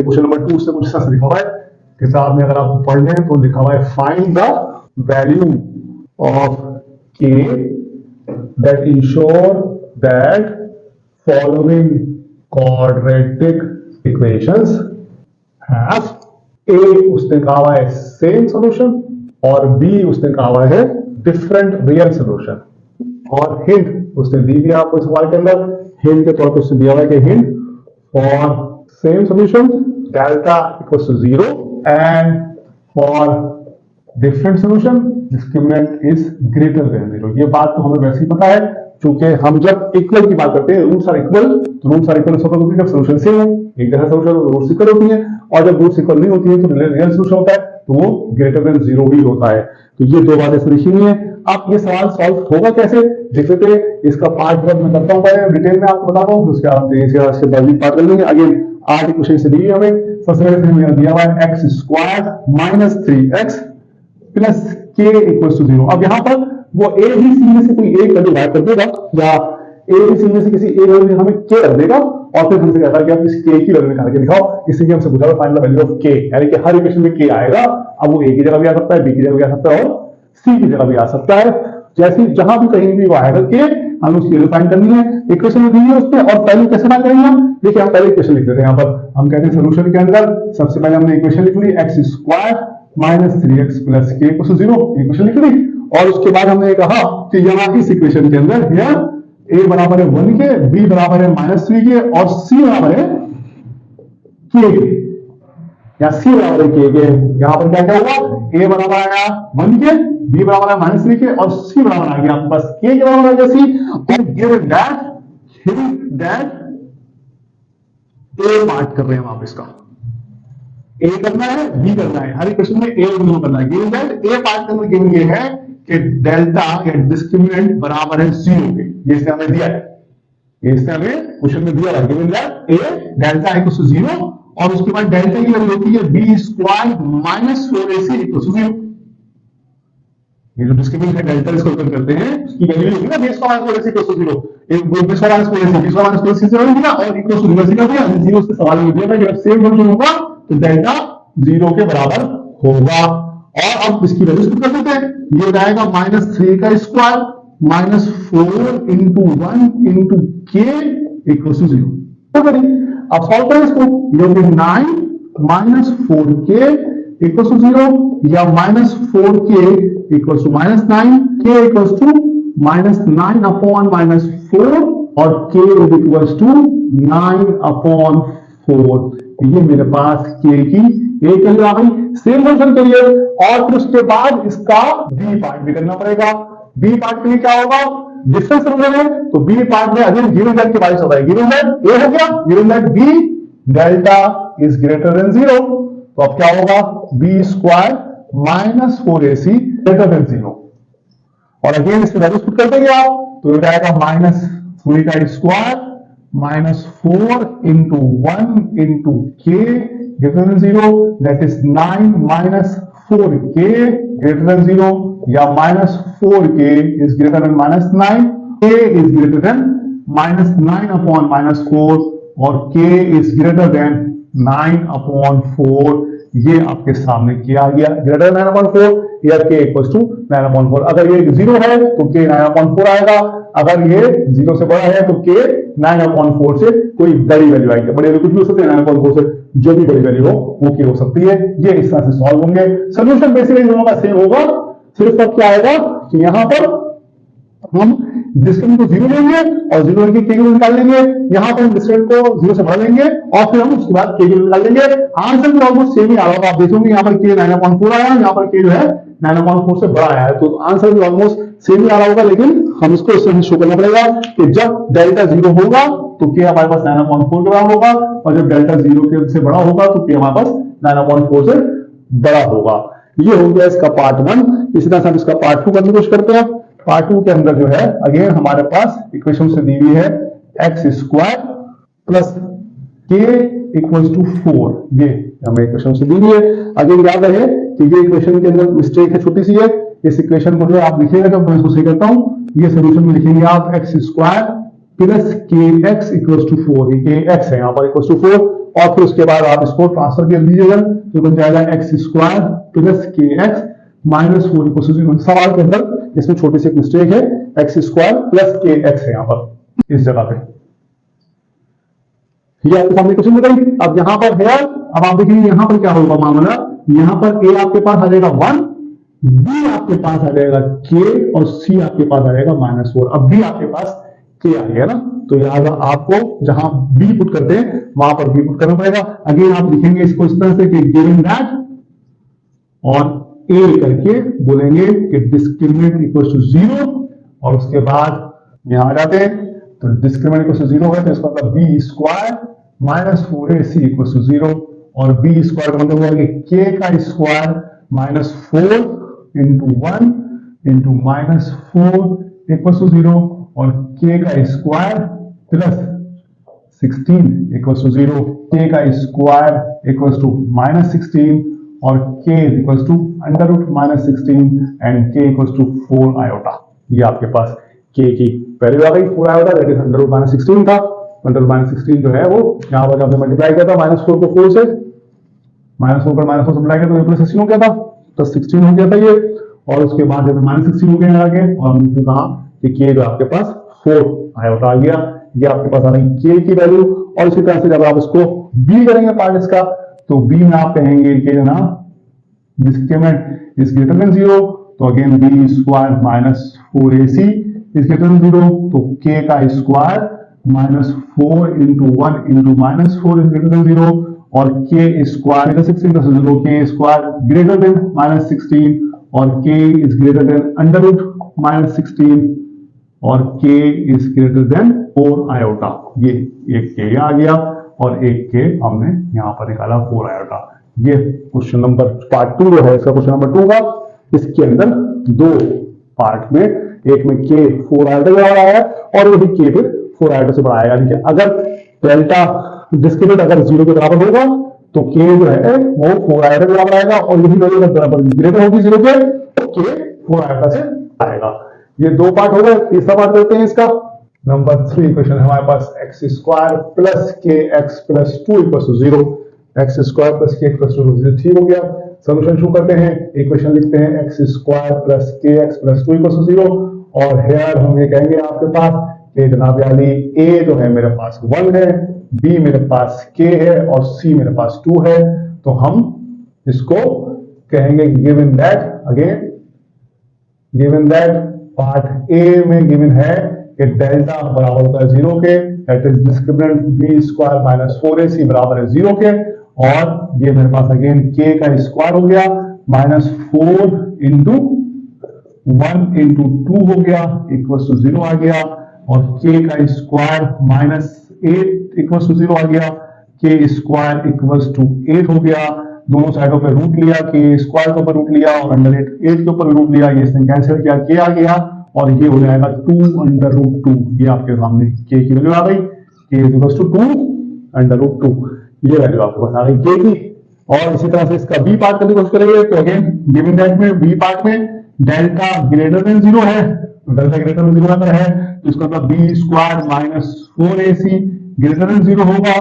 Question number 2 उससे कुछ ऐसा लिखा हुआ है, किताब में अगर आप पढ़ लें तो लिखा हुआ है find the value of k that ensure that following quadratic equations have A उसने कहा हुआ है सेम सॉल्यूशन और B उसने कहा हुआ है डिफरेंट रियल सॉल्यूशन। और हिंट उसने दी दिया आपको सवाल के अंदर, हिंट के तौर पर उसने दिया हुआ है कि hint for same solution delta equals to 0 and for different solution discriminant is greater than 0। ये बात तो हमें वैसे ही पता है, क्योंकि हम जब इक्वल की बात करते हैं रूट्स आर इक्वल, तो रूट्स आर इक्वल होता है जब सॉल्यूशन सेम हो, एक जैसा सॉल्यूशन रूट्स इक्वल होती है, और जब रूट्स इक्वल नहीं होती है तो रियल सॉल्यूशन होता है तो वो ग्रेटर देन 0 ही होता है। तो ये दो बातें इसमें लिखी हुई है। अब ये सवाल सॉल्व होगा कैसे देखते हैं, इसका पार्ट वर्क मैं करता हूं, पहले डिटेल में आपको बताता हूं, उसके बाद इसके बाद पार्ट कर लेंगे। अगेन 8 इक्वेशन से दी है हमें। सबसे पहले हमें दिया हुआ है x square minus 3x plus k equals to 0। अब यहाँ पर वो a भी c में से कोई एक वैल्यू बाहर कर देगा, या a भी c में से किसी एक वैल्यू हमें k रख देगा, और फिर हमसे कहता है कि आप इस k की वैल्यू निकाल के दिखाओ। इसलिए हमसे पूछा find the value of k, यानी कि हर इक्वेशन में k आएगा। अब वो a की जगह भी आ सकता है, b की जगह भी आ सकता है, और c की जगह भी आ सकता है। जैसे जहां भी कहीं भी वो आएगा k, हमें उसकी वैल्यू फाइंड करनी है। इक्वेशन में दी है उसमें, और वैल्यू कैसे फाइंड करेंगे हम, देखिए हम पहले इक्वेशन लिख देते हैं। यहाँ पर हम कहते हैं सॉल्यूशन के अंदर सबसे पहले हमने इक्वेशन लिख ली x square minus 3x plus k equal to 0, equation लिख ली। और उसके बाद हमने कहा कि यहाँ इस इक्वेशन के अंदर a बराबर है 1 के, b बराबर है -3 के, और c बराबर है k के, या c बराबर है k के। यहाँ पर क्या क्या हुआ, a बराबर आया 1 के, b बराबर है -3 के, और c बराबर आ गया आपके पास k के बराबर आ गया c। और गिवन दैट a पार्ट कर रहे हैं आप इसका, a करना है b करना है, हर इक्वेशन में a और b करना है। गिवन दैट a पार्ट के अंदर गिवन ये है कि डेल्टा या डिस्क्रिमिनेंट बराबर है 0 के। ये इसने हमें दिया है, ये इसने हमें क्वेश्चन में दिया है। Given that a delta equals to 0, और उसके बाद डेल्टा की वैल्यू होती है b square minus 4ac equals to 0। ये जो डिस्क्रिमिनेंट है डेल्टा, इसको ओपन करते हैं, उसकी वैल्यू होगी ना b square minus 4ac equals to 0। एक b square minus 4ac, b square minus 4ac से होगा, और इक्वल्स टू रिवर्स कर दिया 0 से सवाल में दिया था। जब सेम फंक्शन होगा तो डेल्टा 0 के बराबर होगा। और अब इसकी वैल्यू पुट कर देते हैं, ये हो जाएगा -3 का square minus 4 into 1 into k equals to 0। तो करिए अब सॉल्व करें इसको, ये हो 9 माइनस 4k इक्वल्स टू 0, या -4k equals to -9, k equals to -9 upon -4, और k इक्वल्स टू 9 अपॉन 4। ये मेरे पास k की एक वैल्यू आ गई सेम फंक्शन के लिए। और फिर उसके बाद इसका b पार्ट भी करना पड़ेगा। b पार्ट के लिए क्या होगा, डिफरेंस सॉल्यूशन है, तो b पार्ट में अगेन गिवन दैट के बारे में होता है। गिवन दैट a हो गया, given that b delta is greater than 0, तो अब क्या होगा, b square minus 4ac greater than 0। और अगेन इसमें वैल्यूज पुट कर देंगे आप, तो ये जाएगा -3 का square minus 4 into 1 into k greater than 0, that is 9 minus 4k greater than 0, या -4k is greater than -9, k is greater than -9 upon -4, और k is greater than 9 upon 4। ये आपके सामने किया गया, ग्रेटर 9 upon 4 या k equals to 9 upon 4। अगर ये 0 है तो k 9 upon 4 आएगा, अगर ये 0 से बड़ा है तो k 9 upon 4 से कोई बड़ी वैल्यू आएगी। बड़ी वैल्यू कुछ भी हो सकती है, 9 upon 4 से जो भी बड़ी वैल्यू हो वो k हो सकती है। ये इस तरह से सॉल्व होंगे। सोल्यूशन बेसिकली दोनों का सेम होगा, सिर्फ अब क्या आएगा कि यहाँ पर हम डिस्टेंस को 0 लेंगे और 0 लेके k की वैल्यू निकाल लेंगे। यहाँ पर हम डिस्टेंस को 0 से बढ़ा लेंगे और फिर हम उसके बाद k की वैल्यू निकाल लेंगे। आंसर भी ऑलमोस्ट सेम ही आ रहा होगा, आप देखोगे यहाँ पर k 9/4 आया, यहाँ पर k जो है 9/4 से बड़ा आया है, तो आंसर भी ऑलमोस्ट सेम ही आ रहा होगा। लेकिन हम इसको इससे शो करना पड़ेगा कि जब डेल्टा 0 होगा तो k हमारे पास 9/4 के बराबर होगा, और जब डेल्टा 0 से बड़ा होगा तो k हमारे पास 9/4 से बड़ा होगा। ये हो गया इसका पार्ट 1। इसी तरह से हम इसका पार्ट 2 करने की कोशिश करते हैं। पार्ट 2 के अंदर जो है अगेन हमारे पास इक्वेशन से दी हुई है x square plus k equals to 4। ये हमें इक्वेशन से दी हुई है। अगेन याद रहे कि ये इक्वेशन के अंदर मिस्टेक है, छोटी सी है। इस इक्वेशन को जो आप लिखिएगा, जब मैं इसको सही करता हूं, ये सोल्यूशन में लिखेंगे आप x square plus kx equals to 4। ये kx है यहाँ पर इक्वल्स टू 4, और फिर उसके बाद आप इसको ट्रांसफर कर दीजिएगा तो बन जाएगा x square plus k x minus 4 equal to 0। सवाल के अंदर इसमें छोटी सी मिस्टेक है, x square plus k x है यहाँ पर इस जगह पे। ये आपके सामने क्वेश्चन बताइए। अब यहाँ पर है, अब आप देखिए यहाँ पर क्या होगा मामला, यहाँ पर ए आपके पास आ जाएगा 1, बी आपके पास आ जाएगा के और सी आपके पास आ जाएगा -4। अब बी आपके पास के आ गया ना, तो यहाँ आपको जहां बी पुट करते हैं वहां पर बी पुट करना पड़ेगा। अगेन आप लिखेंगे इसको इस तरह से कि गिवन दैट और ए करके बोलेंगे कि डिस्क्रिमिनेंट इक्वल टू 0 और उसके बाद यहां आ जाते हैं तो डिस्क्रिमिनेंट इक्वल टू 0 है तो इसका मतलब b square minus 4ac equal to 0 और बी स्क्वायर का मतलब होगा कि के का square -4 into 1 into -4 equal to 0 और k का square plus 16 equal to 0, k का स्क्वायर इक्वल टू -16 और k equal to under root -16 and k equal to 4 iota. ये आपके पास k की वैल्यू आ गई 4 iota, that is under root -16 था। अंडर रूट -16 जो है वो यहाँ पर जब मल्टीप्लाई किया था -4 को 4 से, -4 पर -4 मल्टीप्लाई किया तो प्लस 16 हो गया था, प्लस 16 हो गया था ये, और उसके बाद जब -16 हो गया आगे और हमने कहा कि k जो आपके पास 4 आयोटा आ गया। ये आपके पास आ रही k की वैल्यू। और इसी तरह से जब आप इसको b करेंगे पार्ट इसका, तो b में आप कहेंगे कि ना डिस्क्रिमिनेंट इज ग्रेटर देन 0, तो again b square -4ac is greater than 0, तो k का square -4 into 1 into -4 is greater than 0 और k square 16 0, k square greater than -16 और k is greater than under root -16 और k is greater than 4 iota. ये एक k आ गया और एक k हमने यहां पर निकाला 4 आयोटा। ये क्वेश्चन नंबर पार्ट 2 जो है इसका क्वेश्चन नंबर 2 का, इसके अंदर दो पार्ट में, एक में k 4 आयोटा के बराबर आया और वही k फिर 4 आयोटा से बड़ा आएगा। यानी कि अगर डेल्टा डिस्क्रिमिनेंट अगर 0 के बराबर होगा तो k जो है वो 4 आयोटा के बराबर आएगा और यही वैल्यू अगर बराबर ग्रेटर होगी 0 के तो k 4 आयोटा से आएगा। ये दो पार्ट हो गए। तीसरा पार्ट करते हैं इसका। नंबर 3 क्वेश्चन हमारे पास x square plus k x plus 2 equal to 0, x square plus k x plus 2 ठीक हो गया। सोल्यूशन शुरू करते हैं। इक्वेशन लिखते हैं x square plus k x plus 2 equal to 0 और हेयर हम ये कहेंगे आपके पास कि जनाब यानी ए जो है मेरे पास 1 है, बी मेरे पास k है और c मेरे पास 2 है। तो हम इसको कहेंगे given that, again given that part A में गिवन है कि डेल्टा बराबर होता है 0 के, that is discriminant b square minus 4ac बराबर है 0 के, और ये मेरे पास अगेन k का स्क्वायर हो गया -4 इंटू 1 इंटू 2 हो गया इक्वल टू 0 आ गया और k का स्क्वायर -8 इक्वल टू 0 आ गया, k स्क्वायर इक्वल टू 8 हो गया। दोनों साइडों पे रूट लिया, के स्क्वायर के ऊपर रूट लिया और अंडर 8 के ऊपर रूट लिया, ये इसने कैंसिल किया, के आ गया और ये हो जाएगा 2 अंडर रूट 2। ये आपके सामने के की वैल्यू आ गई, के इक्वल टू 2 अंडर रूट 2, ये वैल्यू आपके पास आ गई के की। और इसी तरह से इसका बी पार्ट करने की कोशिश करेंगे तो अगेन गिवन दैट में बी पार्ट में डेल्टा ग्रेटर देन 0 है, डेल्टा ग्रेटर देन 0 अगर है तो इसका मतलब b square minus 4ac greater than 0 होगा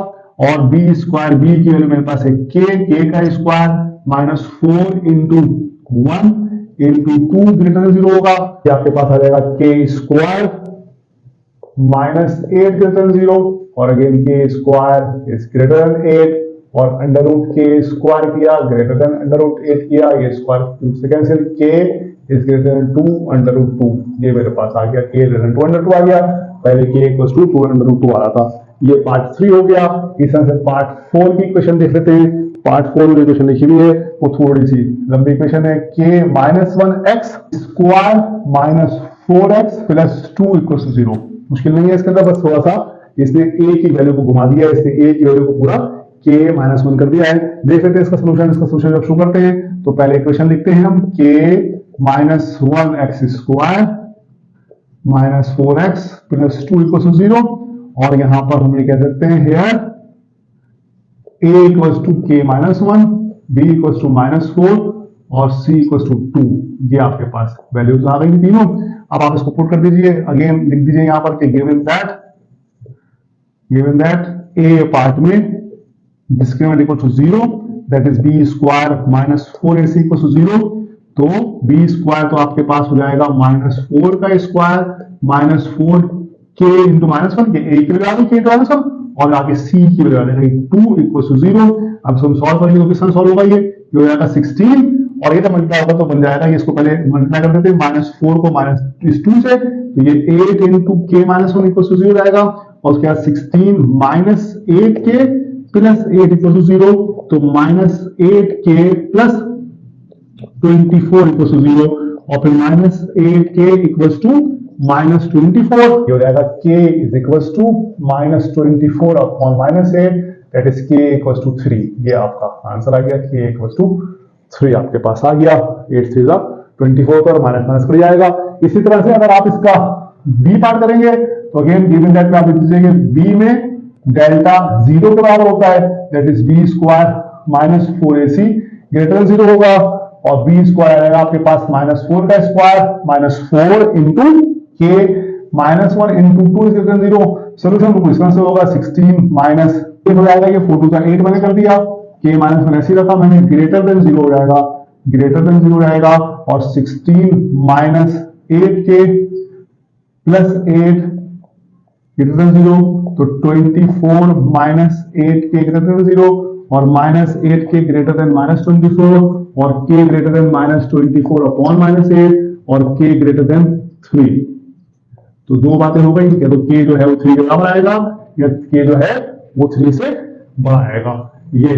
और बी स्क्वायर बी की वैल्यू मेरे पास है के का square -4 into 1 into 2 greater than 0 होगा। ये आपके पास आ जाएगा के स्क्वायर -8 ग्रेटर देन 0 और अगेन के स्क्वायर इज ग्रेटर देन 8 और अंडर रूट के स्क्वायर किया ग्रेटर देन अंडर रूट 8 किया, ये स्क्वायर से cancel, k is greater than 2 under root 2, ये मेरे पास आ गया के ग्रेटर देन 2 अंडर 2 आ गया, पहले के इक्वल टू 2 अंडर रूट 2 आ रहा था। ये पार्ट 3 हो गया। इस तरह से पार्ट 4 की इक्वेशन देख लेते हैं। पार्ट 4 में इक्वेशन लिखी हुई है वो थोड़ी सी लंबी इक्वेशन है, k -1x square -4x plus 2 equal to 0। मुश्किल नहीं है इसके अंदर, बस थोड़ा सा इसने a की वैल्यू को घुमा दिया, इसने a की वैल्यू को पूरा k -1 कर दिया है। देख लेते हैं इसका सोल्यूशन। इसका सोल्यूशन जब शुरू करते हैं तो पहले इक्वेशन लिखते हैं हम k -1x square -4x plus 2 equal to 0 और यहां पर हम ये कह सकते हैं here a equals to k -1, b equals to -4 और c इक्वल्स टू 2। ये आपके पास वैल्यूज आ गई तीनों। अब आप इसको पुट कर दीजिए, अगेन लिख दीजिए यहां पर कि गिवन दैट a पार्ट में discriminant equal to 0, that is b square minus 4ac equal to 0। तो बी स्क्वायर तो आपके पास हो जाएगा -4 का स्क्वायर माइनस 4 के इंटू -1 के ए की वैल्यू के इंटू -1 और आगे सी की वैल्यू 2 इक्वल टू 0। अब हम सॉल्व करेंगे तो किस सॉल्व होगा, ये हो जाएगा 16 और ये जब मल्टीप्लाई होगा तो बन जाएगा, इसको पहले मल्टीप्लाई कर देते हैं -4 को -2 से, तो ये 8 इंटू के -1 इक्वल टू 0 जाएगा और उसके बाद 16 माइनस 8 के प्लस 8 इक्वल टू 0, तो -8 के प्लस 24 इक्वल टू 0 और फिर -8 के इक्वल टू -24, ये हो जाएगा k is equal to -24 upon -8, that is k equal to 3। ये आपका आंसर आ गया, k इक्वल टू 3 आपके पास आ गया। 8 3 24 पर माइनस पड़ जाएगा। इसी तरह से अगर आप इसका b पार्ट करेंगे तो अगेन गिवन दैट में आप लिख दीजिए b में डेल्टा 0 के बराबर होता है, that is b square minus 4ac greater 0 होगा और b स्क्वायर आएगा आपके पास -4 का स्क्वायर -4 इंटू के -1 इंटू 2 इज ग्रेटर 0। सोल्यूशन को इसका आंसर होगा 16 माइनस हो जाएगा, ये 4 2 का 8 मैंने कर दिया, के -1 ऐसे रखा मैंने, ग्रेटर देन 0 हो जाएगा, ग्रेटर देन 0 रहेगा और 16 माइनस 8 के प्लस 8 ग्रेटर देन 0, तो 24 माइनस 8 के ग्रेटर देन 0 और -8 के ग्रेटर देन -24 और k ग्रेटर देन -24 अपॉन -8 और k ग्रेटर देन 3। तो दो बातें हो गई, या तो k जो है वो 3 के बराबर आएगा या k जो है वो 3 से बड़ा आएगा। ये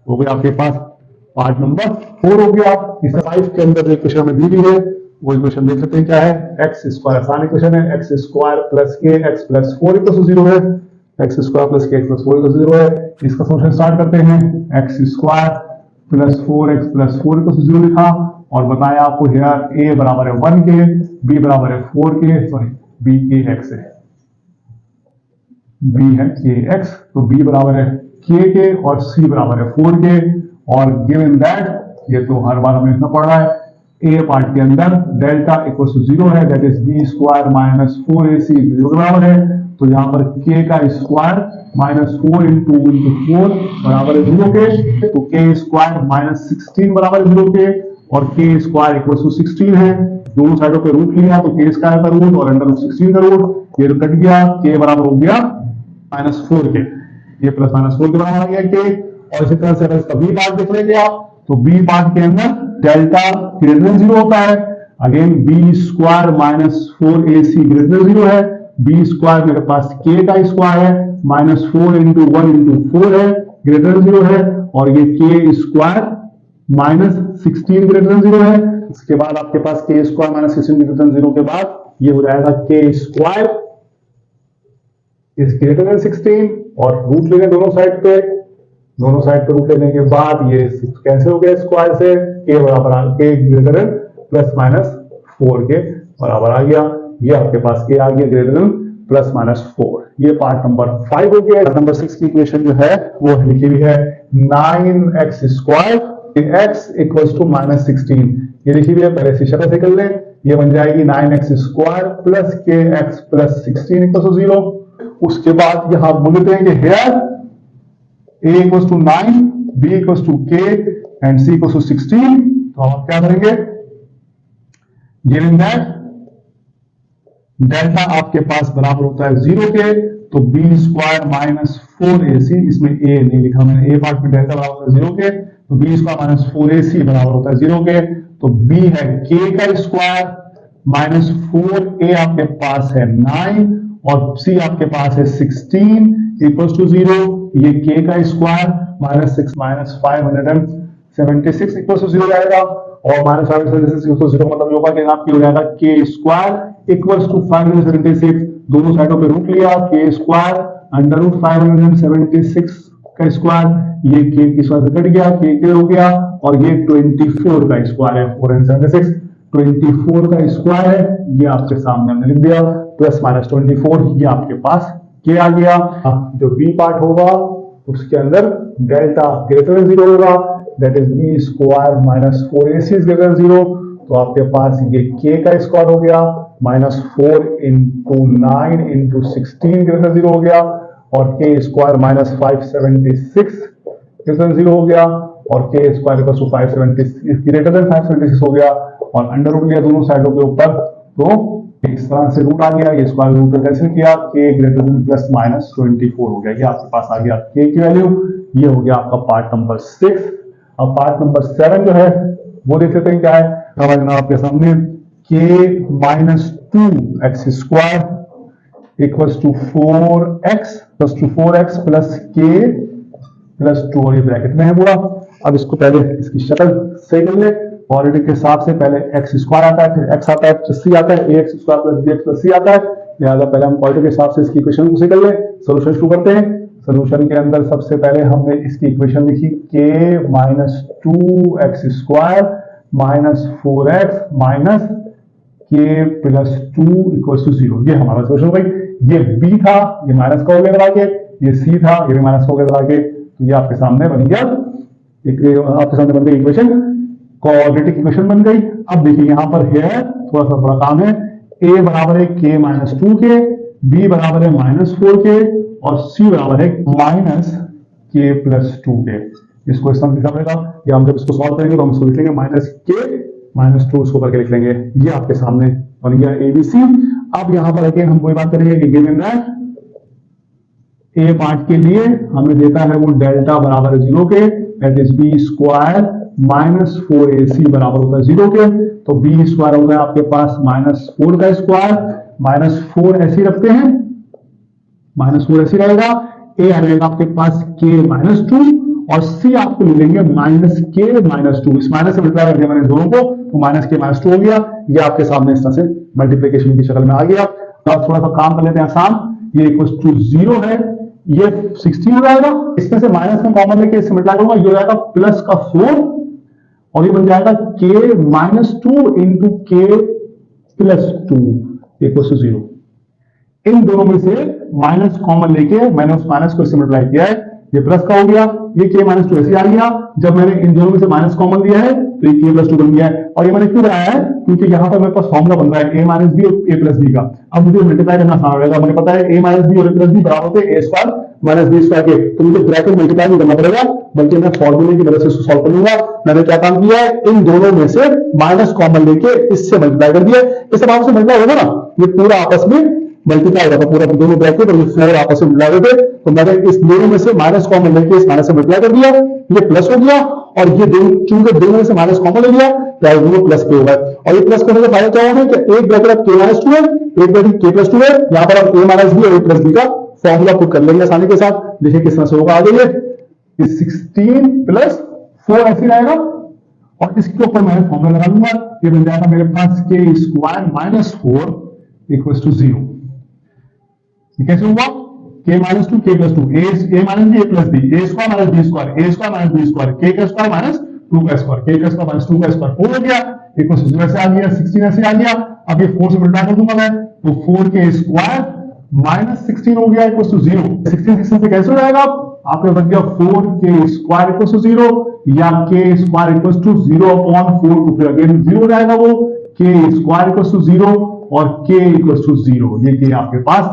हो गया आपके पास पार्ट नंबर 4 हो गया। इस 5 के अंदर जो इक्वेशन हमें दी हुई है वो इक्वेशन देख सकते हैं क्या है, एक्स स्क्वायर आसान इक्वेशन है, x square plus k x plus 4 equal to 0 है, x square plus k x plus 4 equal to 0 है। इसका सॉल्यूशन स्टार्ट करते हैं, x square plus 4x plus 4 equal to 0 लिखा और बताया आपको हियर a बराबर है 1 के, b बराबर है 4 के, सॉरी b के x है, b है के x, तो b बराबर है k के और c बराबर है 4 के और गिवन दैट, ये तो हर बार हमें लिखना पड़ रहा है, a पार्ट के अंदर डेल्टा इक्वल टू 0 है, that is b square minus 4ac 0 के बराबर है। तो यहाँ पर k का स्क्वायर -4 इंटू 4 बराबर है 0 के, तो k स्क्वायर -16 बराबर है 0 के और k स्क्वायर इक्वल टू 16 है। दोनों साइडों पे रूट लिया तो k स्क्वायर का रूट और अंडर रूट 16 का रूट, ये कट गया, k बराबर हो गया -4 के, ये प्लस -4 के बराबर आ गया k। और इसी तरह से अगर इसका b पार्ट देख लेंगे आप, तो b पार्ट के अंदर डेल्टा ग्रेटर देन 0 होता है, again b square -4ac greater than 0 है, b स्क्वायर मेरे पास k का स्क्वायर है, -4 इंटू 1 इंटू 4 है, ग्रेटर देन 0 है और ये k स्क्वायर -16 ग्रेटर देन 0 है। इसके बाद आपके पास k स्क्वायर -16 ग्रेटर देन 0 के बाद ये हो जाएगा k square is greater than 16 और रूट लेंगे दोनों साइड पे, दोनों साइड पे रूट लेने के बाद ये कैंसिल हो गया स्क्वायर से, k बराबर k greater than plus minus 4 के बराबर आ गया। ये आपके पास k आ गया ग्रेटर देन प्लस माइनस 4। ये पार्ट नंबर 5 हो गया। नंबर 6 की इक्वेशन जो है वो लिखी हुई है 9x square x equals to -16, ये लिखी हुई है, पहले से शक्ल से कर लें, ये बन जाएगी 9x square plus kx plus 16 equals to 0। उसके बाद यहां बोलते हैं कि here a equals to 9, b equals to k and c equals to 16। तो हम क्या करेंगे, गिवन दैट डेल्टा आपके पास बराबर होता है 0 के, तो b स्क्वायर -4ac, इसमें a नहीं लिखा मैंने, a पार्ट में डेल्टा बराबर होता है 0 के, तो b स्क्वायर -4ac बराबर होता है 0 के, तो b है k का स्क्वायर -4a आपके पास है 9 और c आपके पास है 16 इक्वल्स टू 0, ये k का स्क्वायर -6 576 इक्वल्स टू 0 जाएगा और -576 इक्वल्स टू 0 मतलब होगा कि आपकी हो जाएगा k स्क्वायर इक्वल्स टू 576, दोनों साइडों पे रूट लिया, k स्क्वायर अंडर रूट 576 का स्क्वायर, ये k की स्क्वायर से कट गया, k हो गया और ये 24 का स्क्वायर है, 476 24 का स्क्वायर है, ये आपके सामने हमने लिख दिया, प्लस -24, ये आपके पास k आ गया। जो b पार्ट होगा उसके अंदर डेल्टा ग्रेटर देन 0 होगा, that is b square -4ac is greater than 0, तो आपके पास ये k का स्क्वायर हो गया -4 इंटू 9 इंटू 16 ग्रेटर देन 0 हो गया और k स्क्वायर -576 0 हो गया और k square equal to 576 greater than 576 हो गया और अंडर रूट लिया दोनों साइडों के ऊपर, तो इस तरह से रूट आ गया, ये स्क्वायर रूट कैंसिल किया, k greater than plus minus 24 हो गया। ये आपके पास आ गया k की वैल्यू। ये हो गया आपका पार्ट नंबर 6। अब पार्ट नंबर 7 जो है वो देख लेते हैं क्या है। समझना आपके सामने, k minus 2x square equals to 4x plus k plus 2 और ये ब्रैकेट में है पूरा। अब इसको पहले इसकी शक्ल सही कर ले। क्वाड्रेटिक के हिसाब से पहले एक्स स्क्वायर आता है, फिर एक्स आता है, फिर सी आता है, x square plus b x plus c आता है। लिहाजा पहले हम क्वाड्रेटिक के हिसाब से इसकी इक्वेशन को सही कर ले। सोल्यूशन शुरू करते हैं। सोल्यूशन के अंदर सबसे पहले हमने इसकी इक्वेशन लिखी k minus 2x square minus 4x minus k plus 2 equal to 0। ये हमारा सोल्यूशन हो गई। ये b था, ये माइनस का हो गया आगे, ये c था, ये भी माइनस का हो गया आगे। तो ये आपके सामने बन गया, आपके सामने बन गई इक्वेशन, क्वाड्रेटिक इक्वेशन बन गई। अब देखिए यहाँ पर है थोड़ा सा बड़ा काम है। a बराबर है k माइनस 2 के, b बराबर है माइनस 4 के और c बराबर है माइनस k प्लस 2 के। इसको इस तरह लिखा पड़ेगा, या हम जब इसको सॉल्व करेंगे तो हम इसको लिख लेंगे माइनस k माइनस 2 इसको करके लिख लेंगे। ये आपके सामने बन गया ABC। अब यहाँ पर अगेन हम कोई बात करेंगे कि गिवन दैट ए पार्ट के लिए हमें देता है वो डेल्टा बराबर है 0 के, that is b square minus 4ac बराबर होता है 0 के। तो बी स्क्वायर होगा आपके पास माइनस 4 का स्क्वायर, माइनस 4 ऐसे रखते हैं, माइनस 4 ऐसे रहेगा। ए आ जाएगा आपके पास k माइनस 2 और c आपको मिलेंगे माइनस k माइनस 2। इस माइनस से मल्टीप्लाई कर दिया मैंने दोनों को, तो माइनस k माइनस 2 हो गया। ये आपके सामने इस तरह से मल्टीप्लीकेशन की शक्ल में आ गया। अब थोड़ा सा काम कर लेते हैं आसान। ये इक्वल टू 0 है, ये 16 हो जाएगा। इसमें से माइनस में कॉमन लेके इससे मल्टीप्लाई करूंगा, ये हो जाएगा प्लस का 4 और ये बन जाएगा k minus 2 into k plus 2 equal to 0। इन दोनों में से माइनस कॉमन लेके मैंने उस माइनस को इससे मल्टीप्लाई किया है, ये प्लस का हो गया, ये k माइनस 2 ऐसे आ गया। जब मैंने इन दोनों में से माइनस कॉमन लिया है तो ये k प्लस 2 बन गया है। और ये मैंने क्यों बनाया है, क्योंकि यहाँ पर मेरे पास फॉर्मूला बन रहा है a माइनस बी और a प्लस बी का। अब मुझे मल्टीप्लाई करना आसान रहेगा, मुझे पता है a माइनस बी और a प्लस बी बराबर होते हैं a square minus b square के, तो मुझे ब्रैकेट मल्टीप्लाई नहीं करना पड़ेगा, बल्कि मैं फॉर्मूले की मदद से इसको सॉल्व कर लूंगा। मैंने क्या काम किया है, इन दोनों में से माइनस कॉमन लेके इससे मल्टीप्लाई कर दिया। इस हिसाब से मल्टीप्लाई होगा ना, ये पूरा आपस में मल्टीप्लाई होगा, पूरा दोनों ब्रैकेट और ये 4 आपस में मिला देते। तो मैंने इस दोनों में से माइनस कॉमन लेके इस माइनस से मल्टीप्लाई कर दिया, ये प्लस हो गया। और ये चूंकि दोनों में से माइनस कॉमन ले लिया तो दोनों प्लस पे होगा। और ये प्लस करने का फायदा क्या होगा कि एक ब्रैकेट अब k माइनस 2 है, एक ब्रैकेट k प्लस 2 है। यहाँ पर अब a माइनस बी और a प्लस बी का फॉर्मूला पुट कर लेंगे आसानी के साथ। देखिए किस तरह से होगा आगे, ये 16 प्लस 4 ऐसे रहेगा और इसके ऊपर मैं फॉर्मूला लगा लूंगा। ये बन जाएगा मेरे पास k square minus 4 equal to 0। कैसे हुआ, k minus 2 k plus 2, a minus b a plus b, a square minus b square, a square minus b square, k का स्क्वायर माइनस 2 का स्क्वायर, k का स्क्वायर माइनस 2 का square 4 हो गया, equal to 0 ऐसे आ गया, 16 ऐसे आ गया। अब ये 4 से मल्टीप्लाई कर दूंगा मैं, तो 4k स्क्वायर माइनस 16 हो गया इक्वल टू 0। 16 से कैंसिल हो जाएगा, आपने बन गया 4k स्क्वायर इक्वल टू 0 या k square equal to 0 upon 4, तो फिर अगेन 0 हो जाएगा वो, k स्क्वायर इक्वल टू 0 और k इक्वल टू 0। ये k आपके पास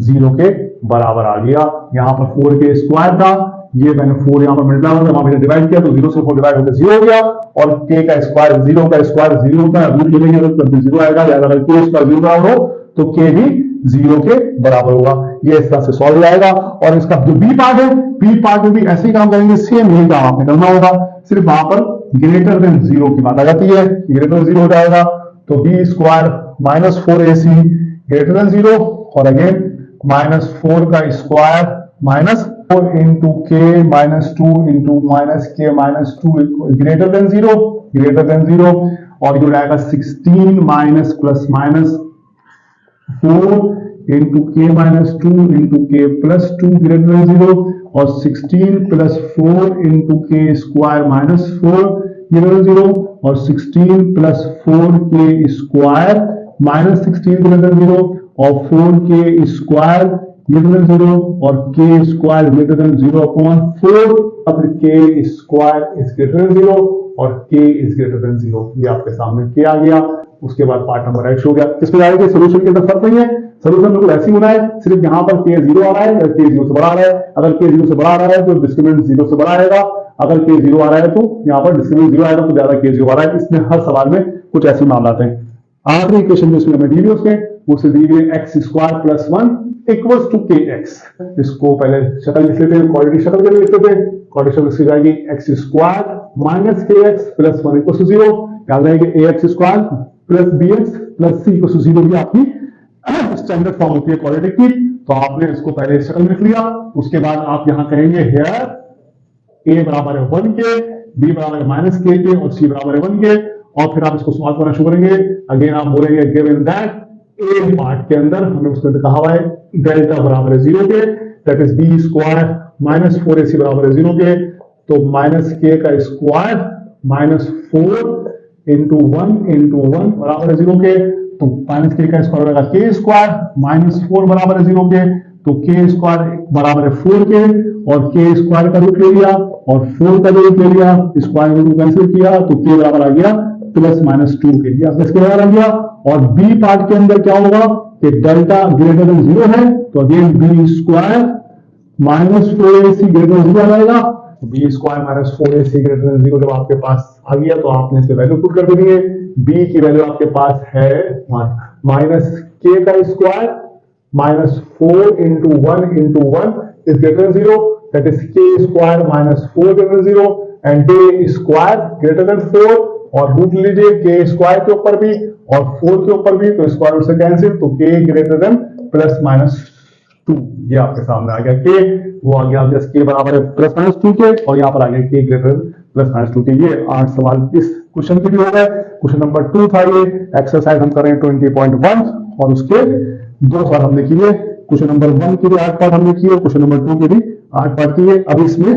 0 के बराबर आ गया। यहाँ पर 4k स्क्वायर था, ये मैंने 4 यहाँ पर मल्टीप्लाई होगा, वहां मैंने डिवाइड किया तो 0 से 4 डिवाइड होकर 0 हो गया। और k का स्क्वायर 0 का स्क्वायर 0 होता है, रूट ले लेंगे तो 0 आएगा, या अगर k स्क्वायर 0 बराबर हो तो k भी 0 के बराबर होगा। ये इस तरह से सॉल्व हो जाएगा। और इसका जो b पार्ट है, b पार्ट में भी ऐसे ही काम करेंगे, सेम यही काम आपने करना होगा, सिर्फ वहां पर ग्रेटर देन 0 की बात आ जाती है, ग्रेटर देन 0 हो जाएगा। तो b square minus 4ac greater than 0 और अगेन माइनस 4 का square minus 4 into k minus 2 into minus k minus 2 greater than 0, greater than 0। और ये रहेगा 16 minus plus minus 4 into k minus 2 into k plus 2 greater than 0 और 16 plus 4 into k square minus 4 greater than 0 और 16 plus 4k square minus 16 greater than 0 और 4k square greater than 0 और k square greater than 0 upon 4। अब k square is greater than 0 और k is greater than 0। ये आपके सामने k आ गया। उसके बाद पार्ट नंबर x हो गया। किसमें जाएगा? सोल्यूशन के अंदर फर्क नहीं है, सोल्यूशन बिल्कुल ऐसे ही होना है, सिर्फ यहाँ पर k 0 आ रहा है या k 0 से बड़ा आ रहा है। अगर k 0 से बड़ा आ रहा है तो डिस्क्रिमिनेंट 0 से बड़ा आएगा, अगर k 0 आ रहा है तो यहाँ पर डिस्क्रिमिनेंट 0 आएगा, तो ज्यादा k 0 आ रहा है। इसमें हर सवाल में कुछ ऐसे मामला आते हैं। आखिरी इक्वेशन जो इसमें हमें दी हुई उसके उसे दी हुई x square plus 1 equals to kx। इसको पहले शक्ल लिख लेते हैं, क्वाड्रेटिक शक्ल के लिए लिख लेते हैं। क्वाड्रेटिक शक्ल लिखी जाएगी x square minus kx plus 1 equals to 0। याद रहेगी ax square plus bx plus c equals to 0 भी आपकी स्टैंडर्ड फॉर्म होती है क्वाड्रेटिक की। तो आपने इसको पहले शक्ल में लिख लिया, उसके बाद आप यहां करेंगे हेयर a बराबर है 1 के, b बराबर है माइनस k के और c बराबर है 1 के, और फिर आप इसको सॉल्व करना शुरू करेंगे। अगेन आप बोलेंगे गिवन दैट ए पार्ट के अंदर हमें उसके अंदर कहा हुआ है डेल्टा बराबर है 0 के, that is b square minus 4ac बराबर है 0 के। तो माइनस k का स्क्वायर माइनस 4 इंटू 1 बराबर है 0 के। तो माइनस k का स्क्वायर होगा k स्क्वायर माइनस 4 बराबर है 0 के। तो k स्क्वायर बराबर है 4 के, और k स्क्वायर का रूट ले लिया और 4 का रूट ले लिया, स्क्वायर रूट कैंसिल किया तो k बराबर आ गया प्लस माइनस 2 के लिए इसके बराबर आ गया। और b पार्ट के अंदर क्या होगा कि डेल्टा ग्रेटर देन 0 है, तो again b square minus 4ac greater than 0 आ जाएगा। b square minus 4ac greater than 0 जब आपके पास आ गया तो आपने इसे वैल्यू पुट कर देनी है। b की वैल्यू आपके पास है माइनस k का square minus 4 into 1 is greater than 0, that is k square minus 4 greater than 0 and k square greater than 4, और रूट लीजिए k स्क्वायर के ऊपर भी और 4 के ऊपर भी, तो स्क्वायर रूट से कैंसिल, तो k greater than plus minus 2 ये आपके सामने आ गया। k वो आ गया जस्ट k बराबर है प्लस माइनस 2 के, और यहाँ पर आ गया k greater than plus minus 2 के। ये 8 सवाल इस क्वेश्चन के भी हो गए। क्वेश्चन नंबर 2 था ये, एक्सरसाइज हम कर रहे हैं 20.1 और उसके 2 सवाल हमने किए। क्वेश्चन नंबर 1 के भी 8 पार्ट हमने किए, क्वेश्चन नंबर 2 के भी 8 पार्ट किए। अब इसमें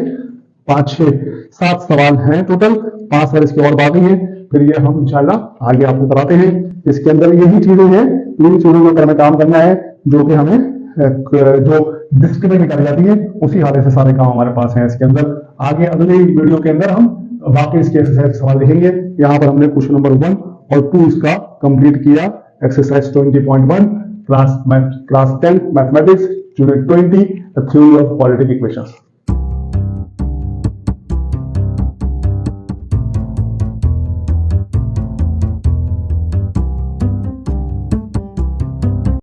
5, 6, 7 सवाल हैं टोटल, 5 सवाल इसके और बाकी हैं, फिर ये हम इंशाल्लाह आगे आपको कराते हैं। इसके अंदर यही चीजें हैं, इन्हीं चीजों के ऊपर हमें काम करना है, जो कि हमें जो डिस्क्रिमिनेट निकाली जाती है उसी हाले से सारे काम हमारे पास हैं इसके अंदर। आगे अगले वीडियो के अंदर हम बाकी इसके एक्सरसाइज सवाल देखेंगे। यहाँ पर हमने क्वेश्चन नंबर 1 और 2 इसका कंप्लीट किया, exercise 20.1 class 10 mathematics unit 20 the theory of quadratic equations.